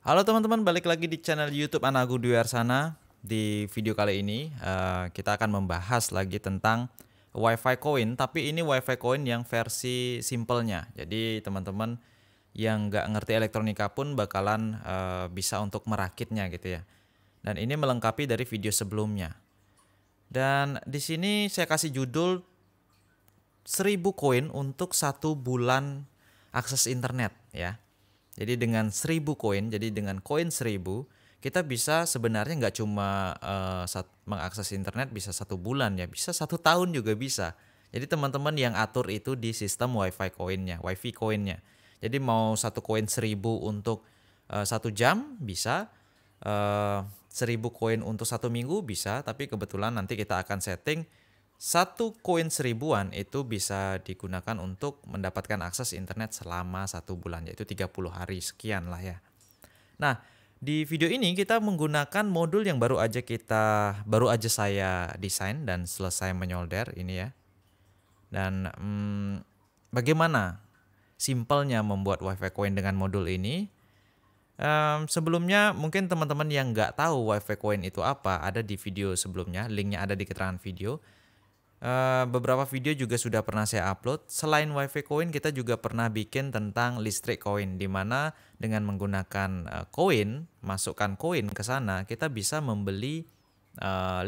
Halo teman-teman, balik lagi di channel YouTube Anagu Dwi Arsana. Di video kali ini kita akan membahas lagi tentang WiFi Coin, tapi ini WiFi Coin yang versi simpelnya. Jadi teman-teman yang nggak ngerti elektronika pun bakalan bisa untuk merakitnya gitu ya. Dan ini melengkapi dari video sebelumnya. Dan di sini saya kasih judul 1000 koin untuk 1 bulan akses internet ya. Jadi dengan 1000 koin, jadi dengan koin 1000 kita bisa sebenarnya nggak cuma mengakses internet bisa 1 bulan ya, bisa 1 tahun juga bisa. Jadi teman-teman yang atur itu di sistem WiFi coinnya. Jadi mau 1 koin 1000 untuk 1 jam bisa, 1000 koin untuk 1 minggu bisa. Tapi kebetulan nanti kita akan setting 1 koin 1000-an itu bisa digunakan untuk mendapatkan akses internet selama 1 bulan, yaitu 30 hari sekian lah ya. Nah, di video ini kita menggunakan modul yang baru aja saya desain dan selesai menyolder ini ya. Dan bagaimana simpelnya membuat WiFi Coin dengan modul ini? Sebelumnya mungkin teman-teman yang nggak tahu WiFi Coin itu apa, ada di video sebelumnya, linknya ada di keterangan video. Beberapa video juga sudah pernah saya upload. Selain WiFi Coin, kita juga pernah bikin tentang listrik koin, di mana dengan menggunakan koin, masukkan koin ke sana, kita bisa membeli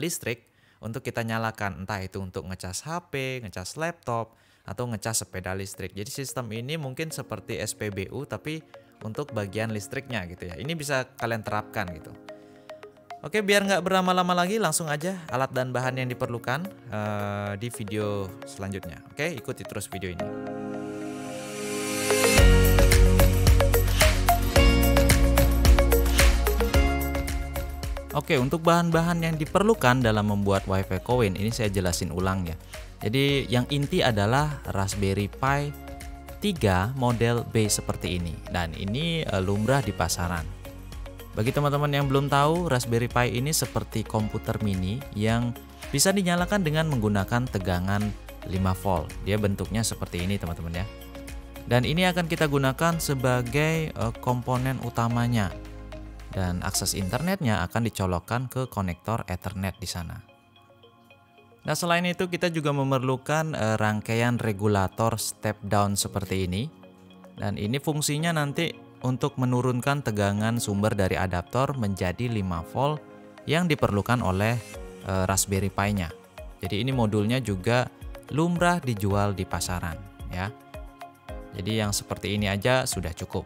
listrik untuk kita nyalakan, entah itu untuk ngecas HP, ngecas laptop, atau ngecas sepeda listrik. Jadi sistem ini mungkin seperti SPBU tapi untuk bagian listriknya gitu ya. Ini bisa kalian terapkan gitu. Oke, biar nggak berlama-lama lagi, langsung aja alat dan bahan yang diperlukan di video selanjutnya. Oke, ikuti terus video ini. Oke, untuk bahan-bahan yang diperlukan dalam membuat WiFi Coin ini saya jelasin ulang ya. Jadi yang inti adalah Raspberry Pi 3 model B seperti ini. Dan ini lumrah di pasaran. Bagi teman-teman yang belum tahu, Raspberry Pi ini seperti komputer mini yang bisa dinyalakan dengan menggunakan tegangan 5 volt. Dia bentuknya seperti ini teman-teman ya. Dan ini akan kita gunakan sebagai komponen utamanya. Dan akses internetnya akan dicolokkan ke konektor Ethernet di sana. Nah, selain itu kita juga memerlukan rangkaian regulator step down seperti ini. Dan ini fungsinya nanti untuk menurunkan tegangan sumber dari adaptor menjadi 5 volt yang diperlukan oleh Raspberry Pi-nya. Jadi ini modulnya juga lumrah dijual di pasaran ya. Jadi yang seperti ini aja sudah cukup.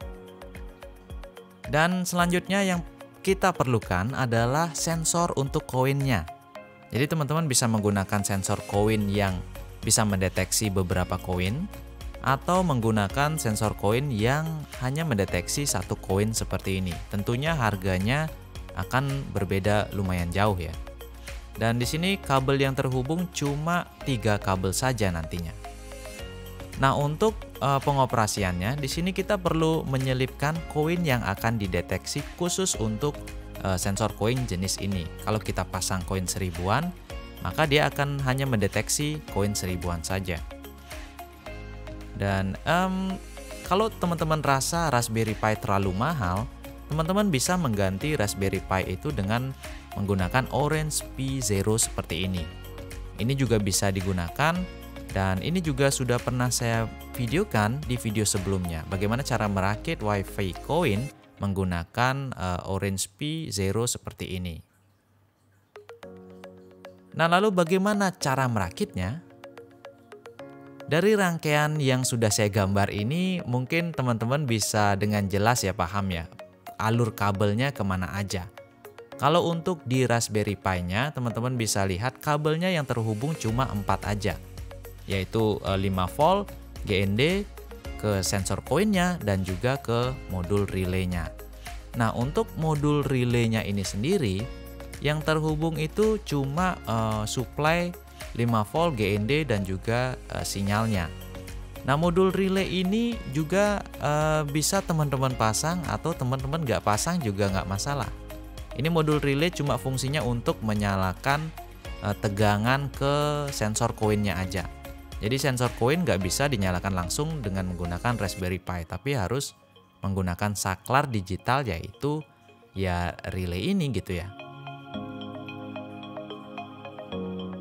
Dan selanjutnya yang kita perlukan adalah sensor untuk koinnya. Jadi teman-teman bisa menggunakan sensor koin yang bisa mendeteksi beberapa koin, atau menggunakan sensor koin yang hanya mendeteksi 1 koin seperti ini. Tentunya harganya akan berbeda lumayan jauh ya. Dan di sini kabel yang terhubung cuma 3 kabel saja nantinya. Nah, untuk pengoperasiannya di sini kita perlu menyelipkan koin yang akan dideteksi khusus untuk sensor koin jenis ini. Kalau kita pasang koin 1000-an, maka dia akan hanya mendeteksi koin 1000-an saja. Dan kalau teman-teman rasa Raspberry Pi terlalu mahal, teman-teman bisa mengganti Raspberry Pi itu dengan menggunakan Orange Pi Zero seperti ini. Ini juga bisa digunakan, dan ini juga sudah pernah saya videokan di video sebelumnya. Bagaimana cara merakit WiFi Coin menggunakan Orange Pi Zero seperti ini. Nah, lalu bagaimana cara merakitnya? Dari rangkaian yang sudah saya gambar ini, mungkin teman-teman bisa dengan jelas ya paham ya, alur kabelnya kemana aja. Kalau untuk di Raspberry Pi-nya, teman-teman bisa lihat kabelnya yang terhubung cuma 4 aja, yaitu 5 volt, GND, ke sensor koinnya, dan juga ke modul relaynya. Nah, untuk modul relaynya ini sendiri, yang terhubung itu cuma supply 5 volt GND dan juga sinyalnya. Nah, modul relay ini juga bisa teman-teman pasang atau teman-teman nggak pasang juga nggak masalah. Ini modul relay cuma fungsinya untuk menyalakan tegangan ke sensor koinnya aja. Jadi sensor koin nggak bisa dinyalakan langsung dengan menggunakan Raspberry Pi, tapi harus menggunakan saklar digital, yaitu ya relay ini gitu ya.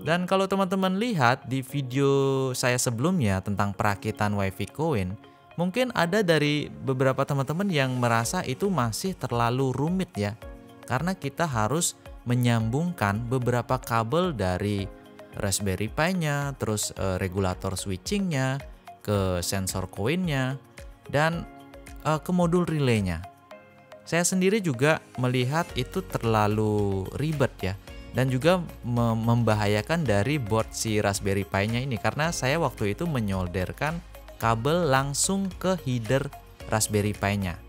Dan kalau teman-teman lihat di video saya sebelumnya tentang perakitan WiFi coin, mungkin ada dari beberapa teman-teman yang merasa itu masih terlalu rumit ya. Karena kita harus menyambungkan beberapa kabel dari Raspberry Pi-nya, terus regulator switching-nya, ke sensor koinnya, dan ke modul relay-nya. Saya sendiri juga melihat itu terlalu ribet ya. Dan juga membahayakan dari board si Raspberry Pi-nya ini, karena saya waktu itu menyolderkan kabel langsung ke header Raspberry Pi-nya.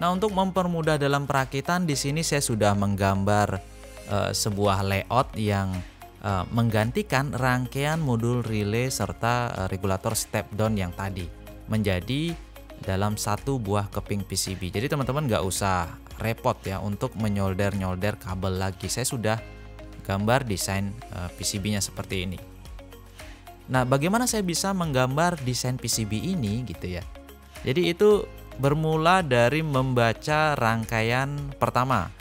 Nah, untuk mempermudah dalam perakitan, di sini saya sudah menggambar sebuah layout yang menggantikan rangkaian modul relay serta regulator step down yang tadi menjadi dalam satu buah keping PCB. Jadi teman-teman nggak usah repot ya untuk menyolder-nyolder kabel lagi. Saya sudah gambar desain PCB-nya seperti ini. Nah, bagaimana saya bisa menggambar desain PCB ini gitu ya? Jadi itu bermula dari membaca rangkaian pertama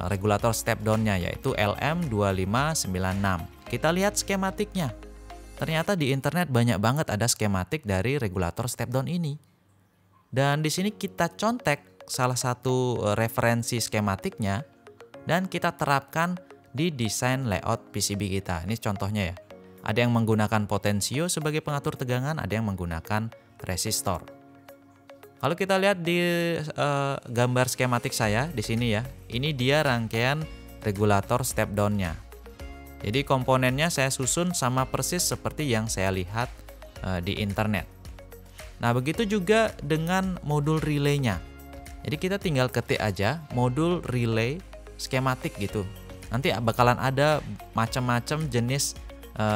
regulator step down-nya, yaitu LM2596. Kita lihat skematiknya. Ternyata di internet banyak banget ada skematik dari regulator step down ini. Dan di sini kita contek salah satu referensi skematiknya dan kita terapkan di desain layout PCB kita. Ini contohnya ya. Ada yang menggunakan potensio sebagai pengatur tegangan, ada yang menggunakan resistor. Kalau kita lihat di gambar skematik saya di sini ya, ini dia rangkaian regulator step down-nya. Jadi komponennya saya susun sama persis seperti yang saya lihat di internet. Nah, begitu juga dengan modul relay-nya. Jadi kita tinggal ketik aja modul relay skematik gitu. Nanti bakalan ada macam-macam jenis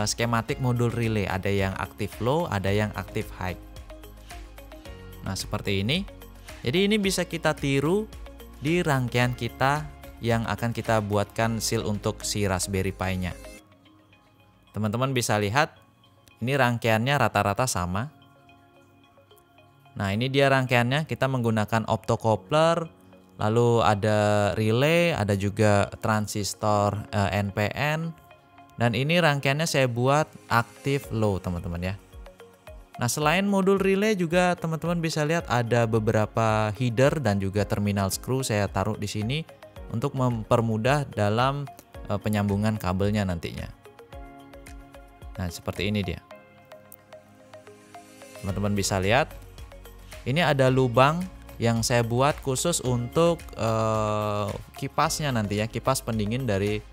skematik modul relay. Ada yang active low, ada yang active high. Nah, seperti ini. Jadi ini bisa kita tiru di rangkaian kita yang akan kita buatkan seal untuk si Raspberry Pi-nya. Teman-teman bisa lihat, ini rangkaiannya rata-rata sama. Nah, ini dia rangkaiannya, kita menggunakan optocoupler, lalu ada relay, ada juga transistor NPN, dan ini rangkaiannya saya buat active low teman-teman ya. Nah, selain modul relay juga teman-teman bisa lihat ada beberapa header dan juga terminal screw saya taruh di sini untuk mempermudah dalam penyambungan kabelnya nantinya. Nah, seperti ini dia. Teman-teman bisa lihat. Ini ada lubang yang saya buat khusus untuk kipasnya nanti ya, kipas pendingin dari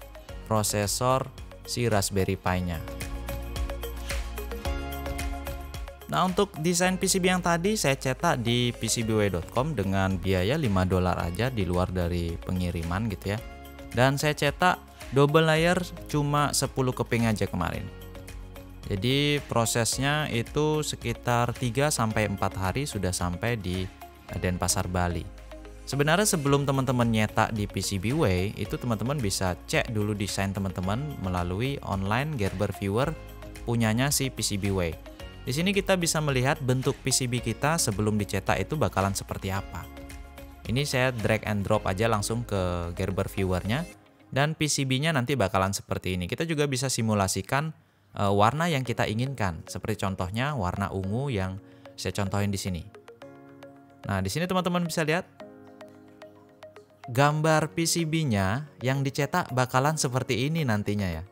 prosesor si Raspberry Pi-nya. Nah, untuk desain PCB yang tadi saya cetak di PCBWay.com dengan biaya $5 aja di luar dari pengiriman gitu ya. Dan saya cetak double layer cuma 10 keping aja kemarin. Jadi prosesnya itu sekitar 3-4 hari sudah sampai di Denpasar, Bali. Sebenarnya sebelum teman-teman nyetak di PCBWay, itu teman-teman bisa cek dulu desain teman-teman melalui online Gerber Viewer punyanya si PCBWay. Di sini kita bisa melihat bentuk PCB kita sebelum dicetak itu bakalan seperti apa. Ini saya drag and drop aja langsung ke Gerber Viewer-nya dan PCB-nya nanti bakalan seperti ini. Kita juga bisa simulasikan warna yang kita inginkan, seperti contohnya warna ungu yang saya contohin di sini. Nah, di sini teman-teman bisa lihat gambar PCB-nya yang dicetak bakalan seperti ini nantinya ya.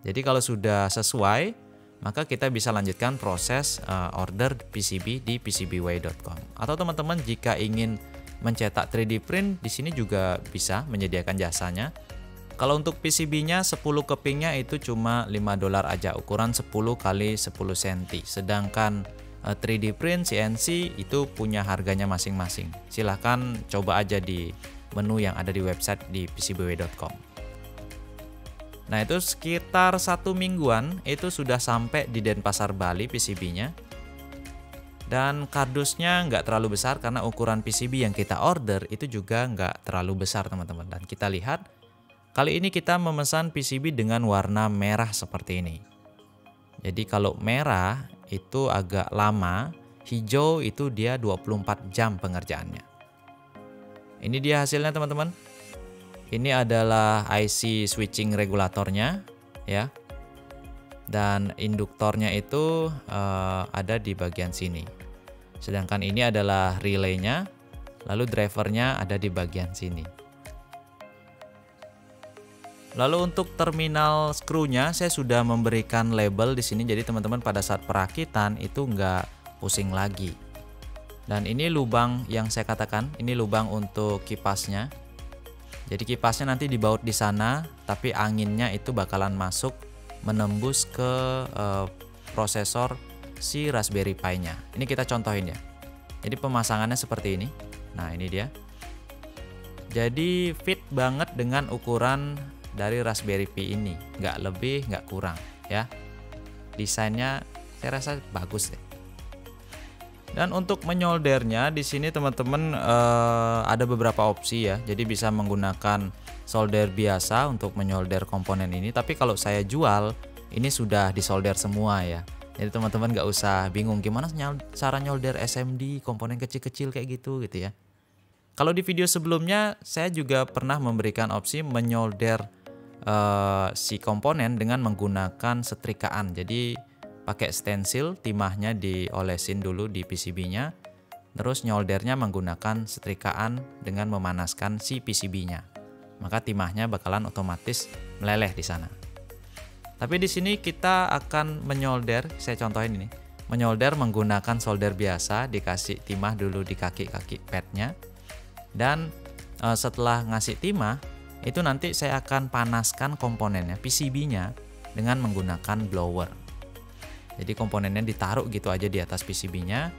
Jadi kalau sudah sesuai, maka kita bisa lanjutkan proses order PCB di PCBWay.com. Atau teman-teman jika ingin mencetak 3D print, di sini juga bisa menyediakan jasanya. Kalau untuk PCB-nya 10 kepingnya itu cuma $5 aja, ukuran 10 x 10 cm. Sedangkan 3D print CNC itu punya harganya masing-masing. Silahkan coba aja di menu yang ada di website di PCBWay.com. Nah, itu sekitar 1 mingguan itu sudah sampai di Denpasar, Bali PCB-nya. Dan kardusnya nggak terlalu besar karena ukuran PCB yang kita order itu juga nggak terlalu besar teman-teman. Dan kita lihat, kali ini kita memesan PCB dengan warna merah seperti ini. Jadi kalau merah itu agak lama, hijau itu dia 24 jam pengerjaannya. Ini dia hasilnya teman-teman. Ini adalah IC switching regulatornya ya. Dan induktornya itu ada di bagian sini. Sedangkan ini adalah relaynya, lalu drivernya ada di bagian sini. Lalu untuk terminal skrunya saya sudah memberikan label di sini, jadi teman-teman pada saat perakitan itu nggak pusing lagi. Dan ini lubang yang saya katakan, ini lubang untuk kipasnya. Jadi kipasnya nanti dibaut di sana, tapi anginnya itu bakalan masuk menembus ke prosesor si Raspberry Pi-nya. Ini kita contohin ya. Jadi pemasangannya seperti ini. Nah ini dia. Jadi fit banget dengan ukuran dari Raspberry Pi ini, nggak lebih nggak kurang ya. Desainnya saya rasa bagus deh. Dan untuk menyoldernya di sini teman-teman ada beberapa opsi ya. Jadi bisa menggunakan solder biasa untuk menyolder komponen ini. Tapi kalau saya jual ini sudah disolder semua ya. Jadi teman-teman nggak usah bingung gimana cara nyolder SMD komponen kecil-kecil kayak gitu ya. Kalau di video sebelumnya saya juga pernah memberikan opsi menyolder si komponen dengan menggunakan setrikaan. Jadi pakai stensil, timahnya diolesin dulu di PCB-nya, terus nyoldernya menggunakan setrikaan dengan memanaskan si PCB-nya. Maka timahnya bakalan otomatis meleleh di sana. Tapi di sini kita akan menyolder, saya contohin ini, menyolder menggunakan solder biasa, dikasih timah dulu di kaki-kaki padnya, dan setelah ngasih timah, itu nanti saya akan panaskan komponennya, PCB-nya dengan menggunakan blower. Jadi komponennya ditaruh gitu aja di atas PCB-nya.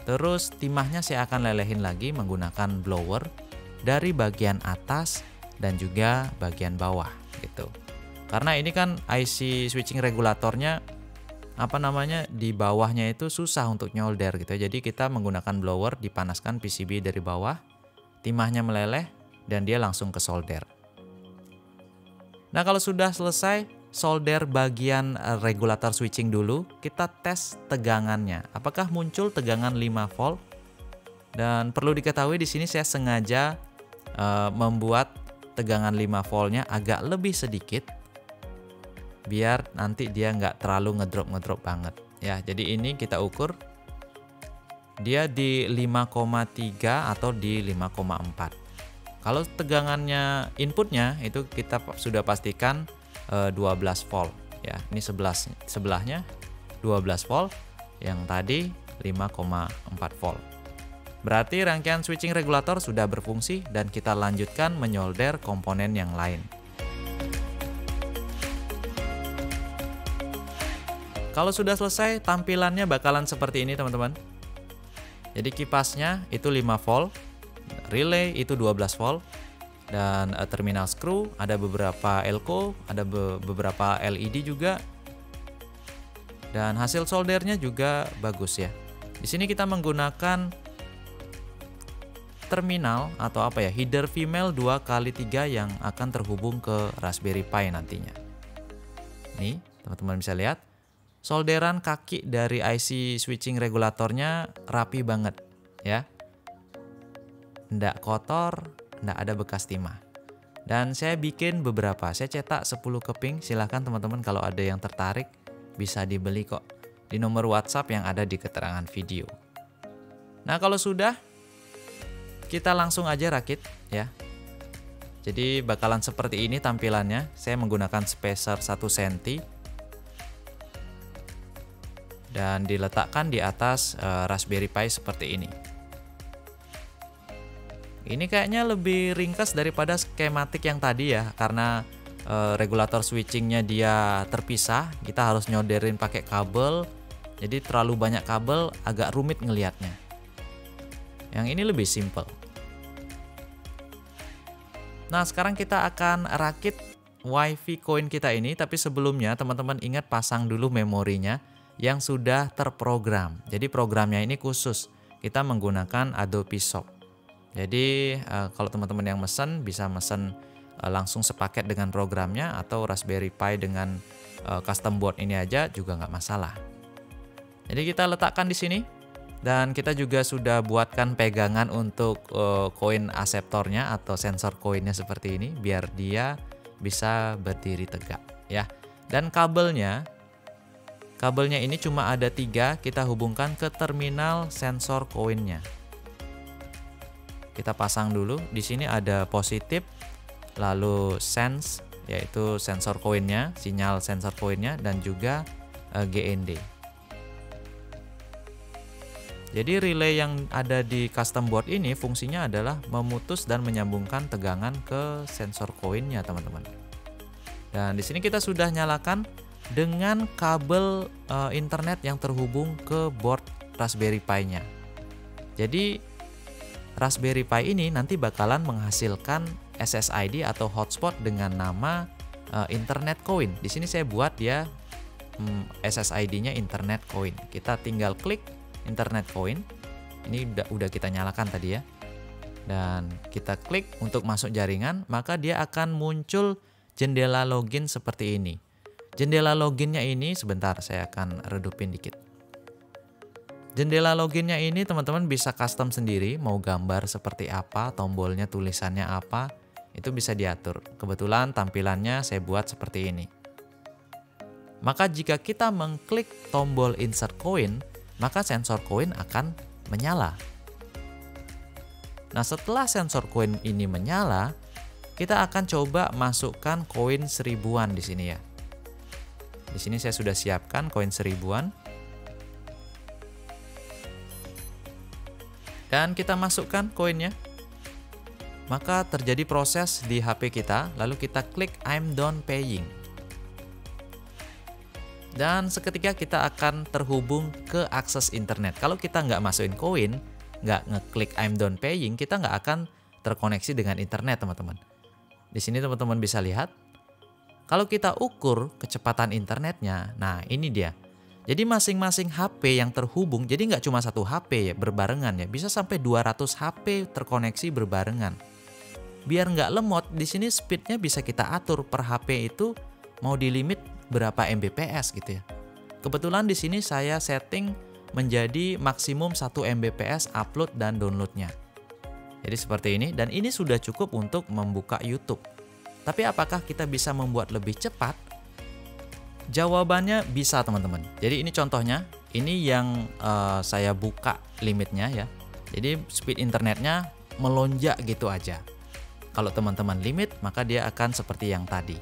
Terus timahnya saya akan lelehin lagi menggunakan blower dari bagian atas dan juga bagian bawah gitu. Karena ini kan IC switching regulatornya di bawahnya itu susah untuk nyolder gitu. Jadi kita menggunakan blower, dipanaskan PCB dari bawah, timahnya meleleh dan dia langsung ke solder. Nah kalau sudah selesai solder bagian regulator switching dulu, kita tes tegangannya. Apakah muncul tegangan 5 volt? Dan perlu diketahui di sini saya sengaja membuat tegangan 5 voltnya agak lebih sedikit, biar nanti dia nggak terlalu ngedrop banget. Ya, jadi ini kita ukur dia di 5,3 atau di 5,4. Kalau tegangannya inputnya itu kita sudah pastikan 12 volt ya. Ini sebelahnya 12 volt, yang tadi 5,4 volt. Berarti rangkaian switching regulator sudah berfungsi dan kita lanjutkan menyolder komponen yang lain. Kalau sudah selesai, tampilannya bakalan seperti ini teman-teman. Jadi kipasnya itu 5 volt, relay itu 12 volt, dan terminal screw ada beberapa elko, ada beberapa LED juga, dan hasil soldernya juga bagus ya. Di sini kita menggunakan terminal atau header female 2x3 yang akan terhubung ke Raspberry Pi nantinya. Nih teman-teman bisa lihat solderan kaki dari IC switching regulatornya rapi banget ya. Nggak kotor, nggak ada bekas timah. Dan saya bikin beberapa, saya cetak 10 keping, silahkan teman-teman kalau ada yang tertarik bisa dibeli kok di nomor WhatsApp yang ada di keterangan video. Nah kalau sudah, kita langsung aja rakit ya. Jadi bakalan seperti ini tampilannya. Saya menggunakan spacer 1 cm dan diletakkan di atas Raspberry Pi seperti ini. Ini kayaknya lebih ringkas daripada skematik yang tadi ya, karena regulator switchingnya dia terpisah, kita harus nyoderin pakai kabel, jadi terlalu banyak kabel agak rumit ngelihatnya. Yang ini lebih simple. Nah sekarang kita akan rakit WiFi coin kita ini, tapi sebelumnya teman-teman ingat pasang dulu memorinya yang sudah terprogram. Jadi programnya ini khusus, kita menggunakan Adobe Shop. Jadi kalau teman-teman yang mesen bisa mesen langsung sepaket dengan programnya, atau Raspberry Pi dengan custom board ini aja juga nggak masalah. Jadi kita letakkan di sini Dan kita juga sudah buatkan pegangan untuk koin aseptornya atau sensor koinnya seperti ini biar dia bisa berdiri tegak ya. Dan kabelnya ini cuma ada 3, kita hubungkan ke terminal sensor koinnya. Kita pasang dulu. Di sini ada positif, lalu sense yaitu sensor koinnya, sinyal sensor koinnya, dan juga GND. Jadi relay yang ada di custom board ini fungsinya adalah memutus dan menyambungkan tegangan ke sensor koinnya, teman-teman. Dan di sini kita sudah nyalakan dengan kabel internet yang terhubung ke board Raspberry Pi-nya. Jadi Raspberry Pi ini nanti bakalan menghasilkan SSID atau hotspot dengan nama internet coin. Di sini saya buat dia SSID-nya internet coin. Kita tinggal klik internet coin. Ini udah kita nyalakan tadi ya. Dan kita klik untuk masuk jaringan, maka dia akan muncul jendela login seperti ini. Jendela loginnya ini sebentar saya akan redupin dikit. Jendela loginnya ini teman-teman bisa custom sendiri, mau gambar seperti apa, tombolnya tulisannya apa, itu bisa diatur. Kebetulan tampilannya saya buat seperti ini. Maka jika kita mengklik tombol insert coin, maka sensor koin akan menyala. Nah, setelah sensor koin ini menyala, kita akan coba masukkan koin 1000-an di sini ya. Di sini saya sudah siapkan koin 1000-an. Dan kita masukkan koinnya. Maka terjadi proses di HP kita, lalu kita klik I'm done paying. Dan seketika kita akan terhubung ke akses internet. Kalau kita nggak masukin koin, nggak ngeklik I'm done paying, kita nggak akan terkoneksi dengan internet, teman-teman. Di sini teman-teman bisa lihat, kalau kita ukur kecepatan internetnya, nah ini dia. Jadi masing-masing HP yang terhubung, jadi nggak cuma satu HP ya, berbarengan ya, bisa sampai 200 HP terkoneksi berbarengan. Biar nggak lemot, di sini speednya bisa kita atur per HP itu mau di limit berapa Mbps gitu ya. Kebetulan di sini saya setting menjadi maksimum 1 Mbps upload dan downloadnya. Jadi seperti ini, dan ini sudah cukup untuk membuka YouTube. Tapi apakah kita bisa membuat lebih cepat? Jawabannya bisa, teman-teman. Jadi ini contohnya, ini yang saya buka limitnya ya. Jadi speed internetnya melonjak gitu aja. Kalau teman-teman limit, maka dia akan seperti yang tadi.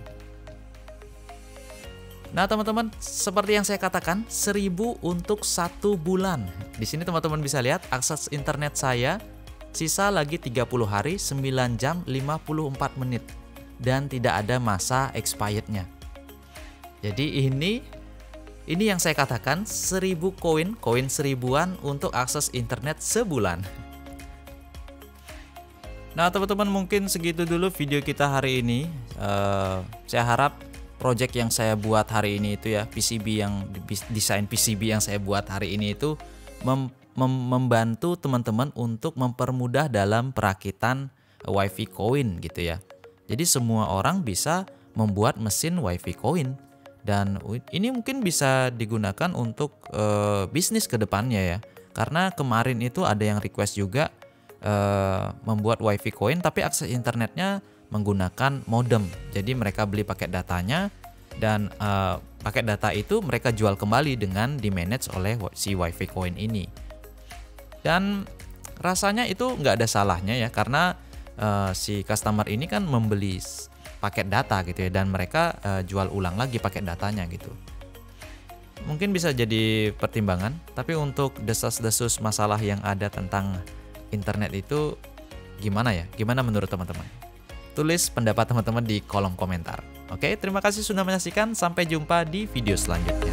Nah teman-teman, seperti yang saya katakan, 1000 untuk 1 bulan. Di sini teman-teman bisa lihat akses internet saya sisa lagi 30 hari, 9 jam, 54 menit. Dan tidak ada masa expirednya. Jadi ini yang saya katakan 1000 koin 1000-an untuk akses internet sebulan. Nah teman-teman, mungkin segitu dulu video kita hari ini. Saya harap project yang saya buat hari ini itu ya, desain PCB yang saya buat hari ini itu membantu teman-teman untuk mempermudah dalam perakitan WiFi coin gitu ya. Jadi semua orang bisa membuat mesin WiFi coin, dan ini mungkin bisa digunakan untuk bisnis ke depannya ya. Karena kemarin itu ada yang request juga membuat WiFi coin tapi akses internetnya menggunakan modem. Jadi mereka beli paket datanya, dan paket data itu mereka jual kembali dengan di-manage oleh si WiFi coin ini. Dan rasanya itu nggak ada salahnya ya, karena si customer ini kan membeli paket data gitu ya, dan mereka jual ulang lagi paket datanya gitu. Mungkin bisa jadi pertimbangan, tapi untuk desas-desus masalah yang ada tentang internet itu gimana ya? Gimana menurut teman-teman? Tulis pendapat teman-teman di kolom komentar. Oke, terima kasih sudah menyaksikan. Sampai jumpa di video selanjutnya.